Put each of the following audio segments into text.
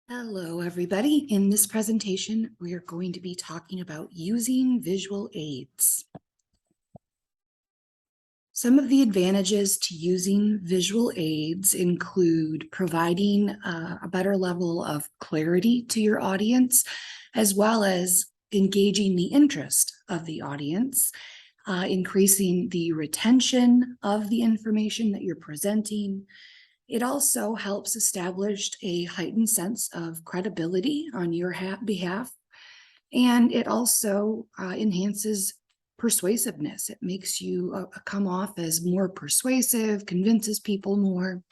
Hello, everybody. In this presentation, we are going to be talking about using visual aids. Some of the advantages to using visual aids include providing a better level of clarity to your audience, as well as engaging the interest of the audience, increasing the retention of the information that you're presenting. It also helps establish a heightened sense of credibility on your behalf, and it also enhances persuasiveness. It makes you come off as more persuasive, convinces people more.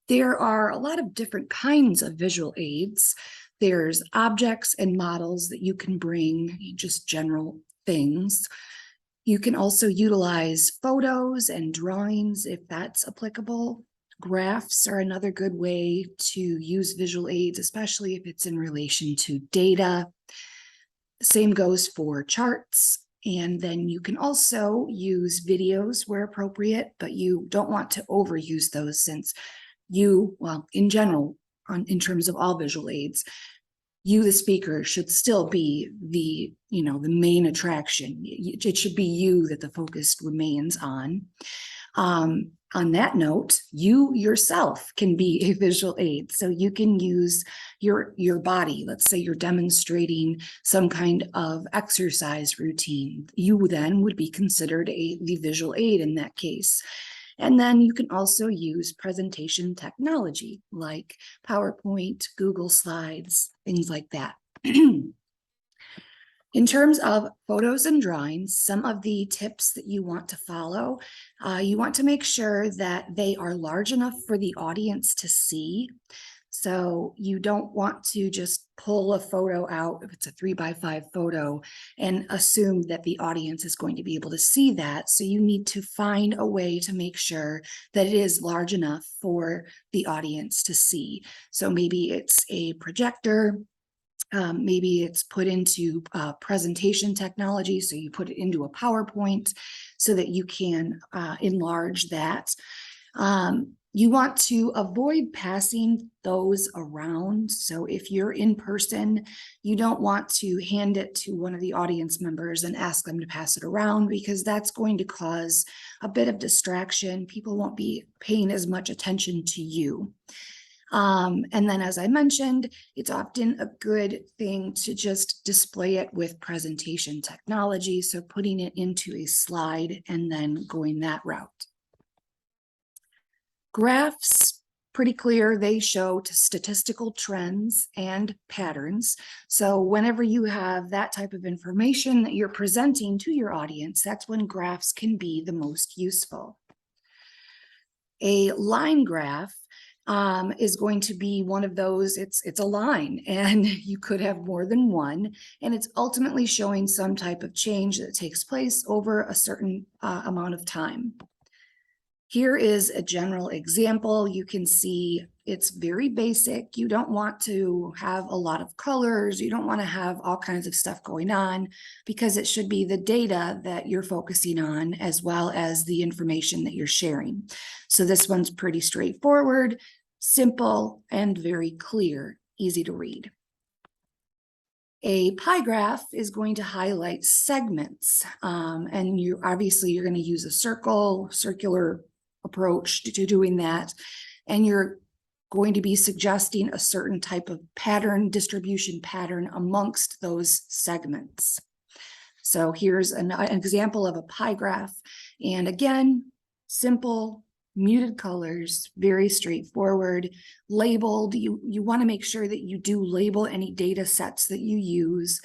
There are a lot of different kinds of visual aids. There's objects and models that you can bring, just general things. You can also utilize photos and drawings if that's applicable. Graphs are another good way to use visual aids, especially if it's in relation to data. Same goes for charts. And then you can also use videos where appropriate, but you don't want to overuse those since in general, in terms of all visual aids, you, the speaker, should still be the main attraction. It should be you that the focus remains on. On that note, you yourself can be a visual aid. So you can use your body. Let's say you're demonstrating some kind of exercise routine. You then would be considered the visual aid in that case. And then you can also use presentation technology like PowerPoint, Google Slides, things like that. In terms of photos and drawings, some of the tips that you want to follow, you want to make sure that they are large enough for the audience to see. So you don't want to just pull a photo out if it's a 3x5 photo and assume that the audience is going to be able to see that. So you need to find a way to make sure that it is large enough for the audience to see. So maybe it's a projector. Maybe it's put into presentation technology. So you put it into a PowerPoint so that you can enlarge that. You want to avoid passing those around. So if you're in person, you don't want to hand it to one of the audience members and ask them to pass it around, because that's going to cause a bit of distraction. People won't be paying as much attention to you. And then, as I mentioned, it's often a good thing to just display it with presentation technology. So putting it into a slide and then going that route. Graphs, pretty clear, they show statistical trends and patterns. So whenever you have that type of information that you're presenting to your audience, that's when graphs can be the most useful. A line graph is going to be one of those. It's a line, and you could have more than one, and it's ultimately showing some type of change that takes place over a certain amount of time. Here is a general example. You can see it's very basic. You don't want to have a lot of colors. You don't want to have all kinds of stuff going on, because it should be the data that you're focusing on as well as the information that you're sharing. So this one's pretty straightforward, simple, and very clear, easy to read. A pie graph is going to highlight segments, and you're going to use a circular approach to doing that, and you're going to be suggesting a certain type of distribution pattern amongst those segments. So here's an example of a pie graph, and again, simple, muted colors, very straightforward. Labeled, you want to make sure that you do label any data sets that you use,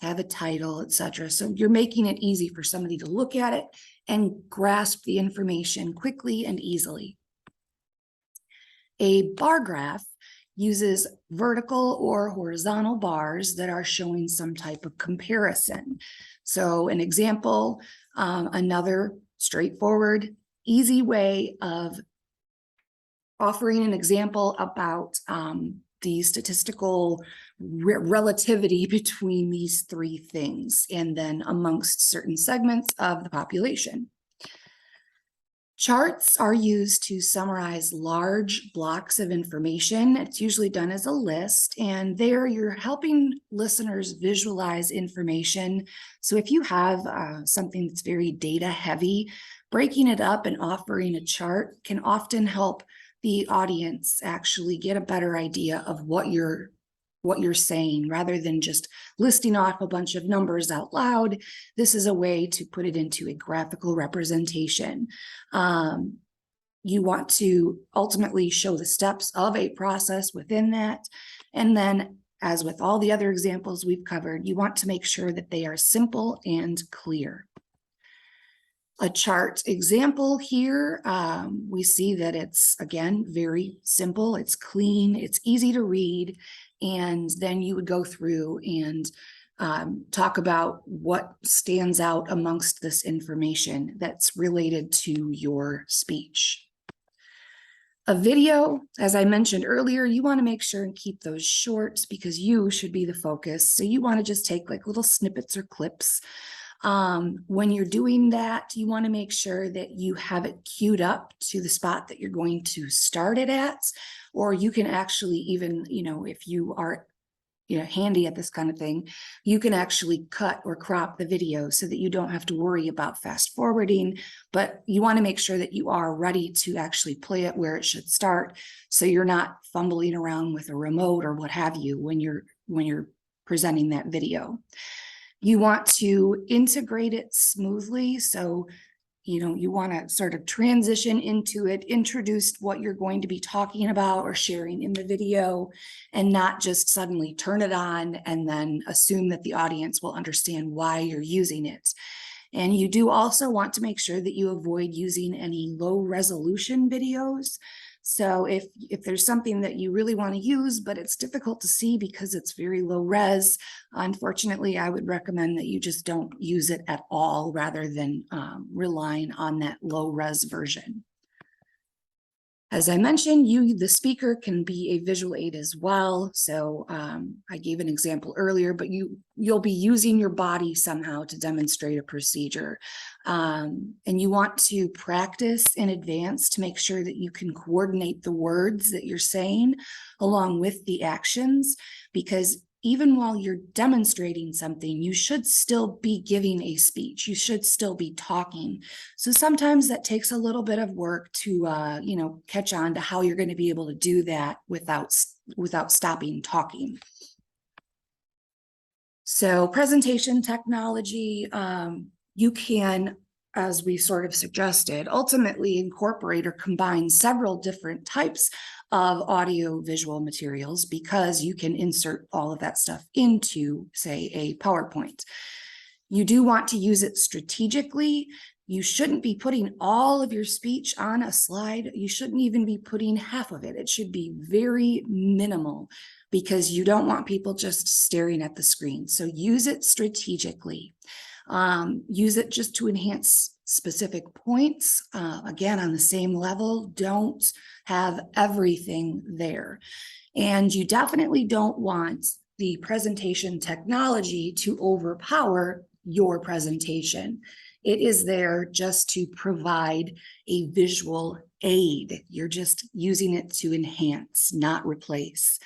have a title, etc. So you're making it easy for somebody to look at it and grasp the information quickly and easily. A bar graph uses vertical or horizontal bars that are showing some type of comparison. So an example, another straightforward, easy way of offering an example about the statistical relativity between these three things and then amongst certain segments of the population. Charts are used to summarize large blocks of information. It's usually done as a list, and there you're helping listeners visualize information. So if you have something that's very data heavy, breaking it up and offering a chart can often help the audience actually get a better idea of what you're saying, rather than just listing off a bunch of numbers out loud. This is a way to put it into a graphical representation. You want to ultimately show the steps of a process within that. And then, as with all the other examples we've covered, you want to make sure that they are simple and clear. A chart example here, we see that it's, again, very simple, it's clean, it's easy to read, and then you would go through and talk about what stands out amongst this information that's related to your speech. A video, as I mentioned earlier, you want to make sure and keep those short because you should be the focus. So you want to just take like little snippets or clips. When you're doing that, you want to make sure that you have it queued up to the spot that you're going to start it at, or you can actually even, if you are, handy at this kind of thing, you can actually cut or crop the video so that you don't have to worry about fast forwarding, but you want to make sure that you are ready to actually play it where it should start. So you're not fumbling around with a remote or what have you when you're presenting that video. You want to integrate it smoothly. So, you want to sort of transition into it, introduce what you're going to be talking about or sharing in the video, and not just suddenly turn it on and then assume that the audience will understand why you're using it. And you do also want to make sure that you avoid using any low resolution videos. So if there's something that you really want to use, but it's difficult to see because it's very low res, unfortunately, I would recommend that you just don't use it at all rather than relying on that low res version. As I mentioned, the speaker can be a visual aid as well. So I gave an example earlier, but you'll be using your body somehow to demonstrate a procedure. And you want to practice in advance to make sure that you can coordinate the words that you're saying along with the actions, because even while you're demonstrating something, you should still be giving a speech. You should still be talking. So sometimes that takes a little bit of work to, catch on to how you're going to be able to do that without stopping talking. So presentation technology, you can, as we sort of suggested, ultimately incorporate or combine several different types of audio visual materials, because you can insert all of that stuff into, say, a PowerPoint. You do want to use it strategically. You shouldn't be putting all of your speech on a slide. You shouldn't even be putting half of it. It should be very minimal, because you don't want people just staring at the screen. So use it strategically. Use it just to enhance specific points. Again, on the same level, don't have everything there. And you definitely don't want the presentation technology to overpower your presentation. It is there just to provide a visual aid. You're just using it to enhance, not replace.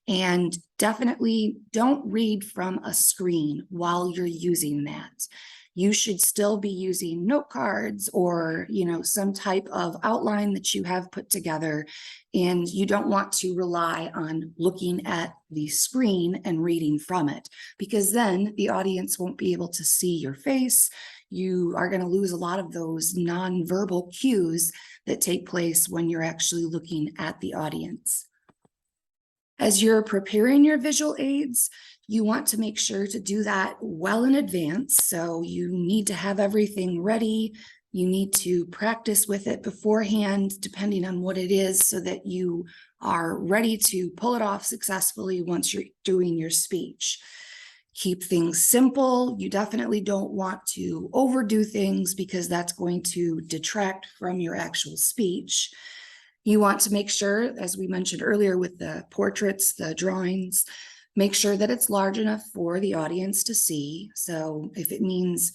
And definitely don't read from a screen while you're using that. You should still be using note cards or, some type of outline that you have put together. And you don't want to rely on looking at the screen and reading from it, because then the audience won't be able to see your face. You are going to lose a lot of those nonverbal cues that take place when you're actually looking at the audience. As you're preparing your visual aids, you want to make sure to do that well in advance. So you need to have everything ready. You need to practice with it beforehand, depending on what it is, so that you are ready to pull it off successfully once you're doing your speech. Keep things simple. You definitely don't want to overdo things, because that's going to detract from your actual speech. You want to make sure, as we mentioned earlier with the portraits, the drawings, make sure that it's large enough for the audience to see. So if it means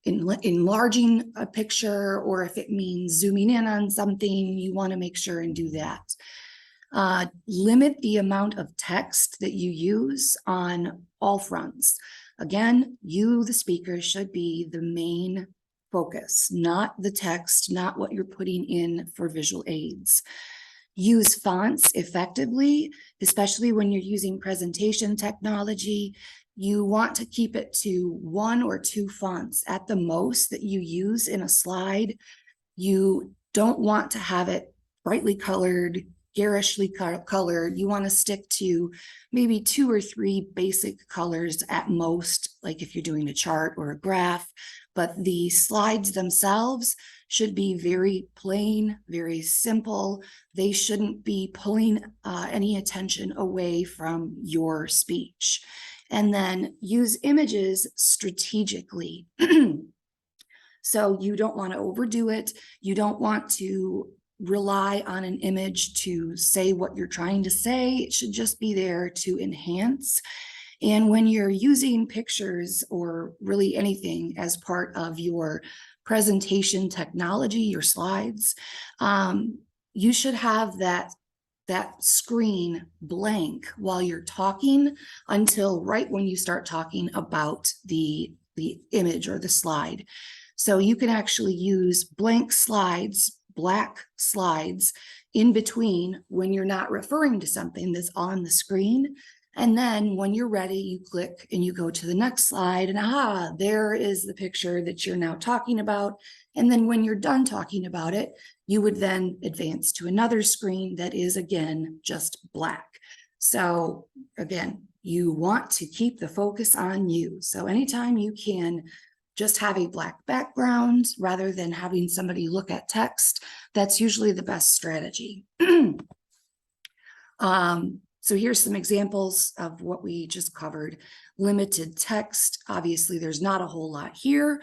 enlarging a picture, or if it means zooming in on something, you want to make sure and do that. Limit the amount of text that you use on all fronts. Again, you, the speaker, should be the main focus, not the text, not what you're putting in for visual aids. Use fonts effectively, especially when you're using presentation technology. You want to keep it to 1 or 2 fonts at the most that you use in a slide. You don't want to have it brightly colored, garishly colored. You want to stick to maybe 2 or 3 basic colors at most, like if you're doing a chart or a graph. But the slides themselves should be very plain, very simple. They shouldn't be pulling any attention away from your speech. And then use images strategically. So you don't want to overdo it. You don't want to rely on an image to say what you're trying to say. It should just be there to enhance. And when you're using pictures or really anything as part of your presentation technology, your slides, you should have that screen blank while you're talking until right when you start talking about the image or the slide. So you can actually use blank slides, black slides in between when you're not referring to something that's on the screen. And then when you're ready, you click and you go to the next slide, and aha, there is the picture that you're now talking about. And then when you're done talking about it, you would then advance to another screen that is, again, just black. So again, you want to keep the focus on you. So anytime you can just have a black background rather than having somebody look at text, that's usually the best strategy. So here's some examples of what we just covered. Limited text. Obviously, there's not a whole lot here.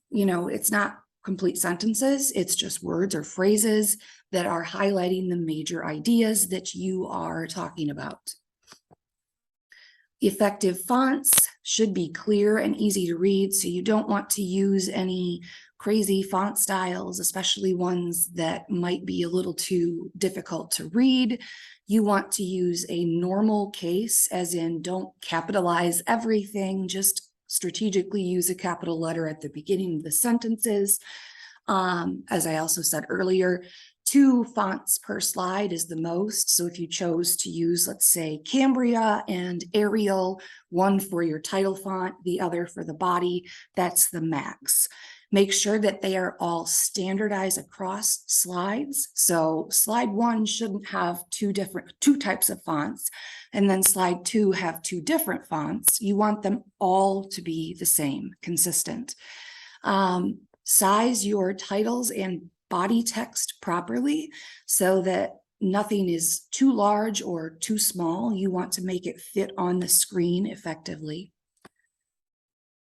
You know, it's not complete sentences. It's just words or phrases that are highlighting the major ideas that you are talking about. Effective fonts should be clear and easy to read, so you don't want to use any crazy font styles, especially ones that might be a little too difficult to read. You want to use a normal case, as in don't capitalize everything, just strategically use a capital letter at the beginning of the sentences. As I also said earlier, 2 fonts per slide is the most. So if you chose to use, let's say, Cambria and Arial, one for your title font, the other for the body, that's the max. Make sure that they are all standardized across slides. So slide 1 shouldn't have two types of fonts, and then slide 2 have 2 different fonts. You want them all to be the same, consistent. Size your titles and body text properly so that nothing is too large or too small. You want to make it fit on the screen effectively.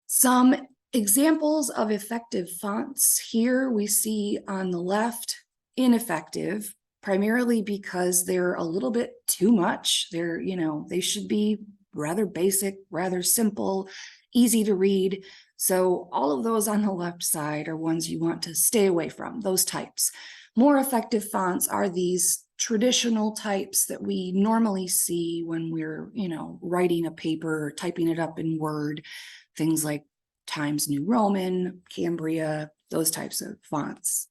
Some examples of effective fonts here we see on the left, ineffective, primarily because they're a little bit too much. They're, you know, they should be rather basic, rather simple, easy to read. So all of those on the left side are ones you want to stay away from, those types. More effective fonts are these traditional types that we normally see when we're, you know, writing a paper or typing it up in Word, things like Times New Roman, Cambria, those types of fonts.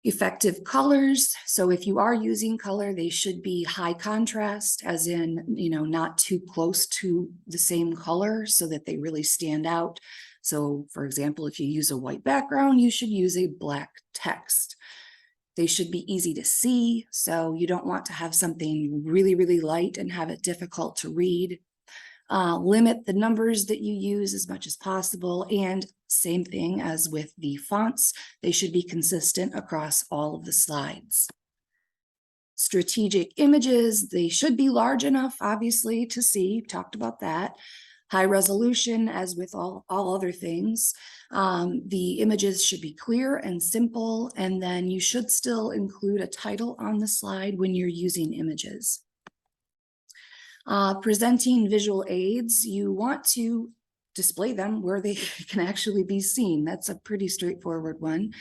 Effective colors. So if you are using color, they should be high contrast, as in, you know, not too close to the same color so that they really stand out. So for example, if you use a white background, you should use a black text. They should be easy to see. So you don't want to have something really, really light and have it difficult to read. Limit the numbers that you use as much as possible, and same thing as with the fonts, they should be consistent across all of the slides. Strategic images, they should be large enough, obviously, to see. Talked about that. High resolution, as with all other things. The images should be clear and simple, and then you should still include a title on the slide when you're using images. Presenting visual aids, you want to display them where they can actually be seen. That's a pretty straightforward one.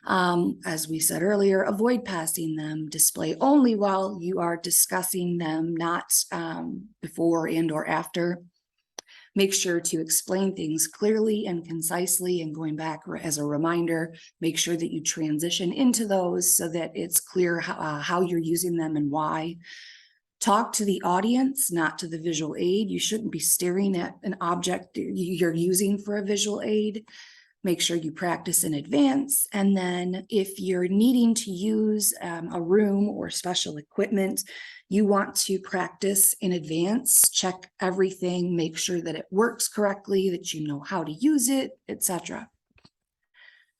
As we said earlier, avoid passing them, display only while you are discussing them, not before and or after. Make sure to explain things clearly and concisely, and going back as a reminder, make sure that you transition into those so that it's clear how you're using them and why. Talk to the audience, not to the visual aid. You shouldn't be staring at an object you're using for a visual aid. Make sure you practice in advance. And then if you're needing to use a room or special equipment, you want to practice in advance, check everything, make sure that it works correctly, that you know how to use it, etc.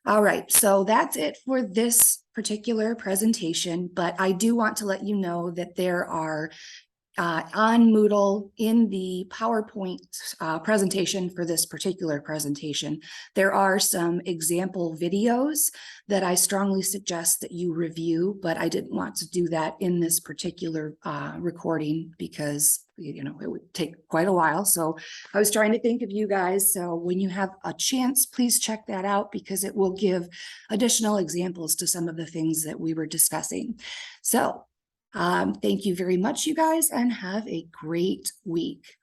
All right, so that's it for this particular presentation, but I do want to let you know that there are on Moodle in the PowerPoint presentation for this particular presentation, there are some example videos that I strongly suggest that you review, but I didn't want to do that in this particular recording because it would take quite a while. So I was trying to think of you guys. So when you have a chance, please check that out because it will give additional examples to some of the things that we were discussing. So thank you very much, you guys, and have a great week.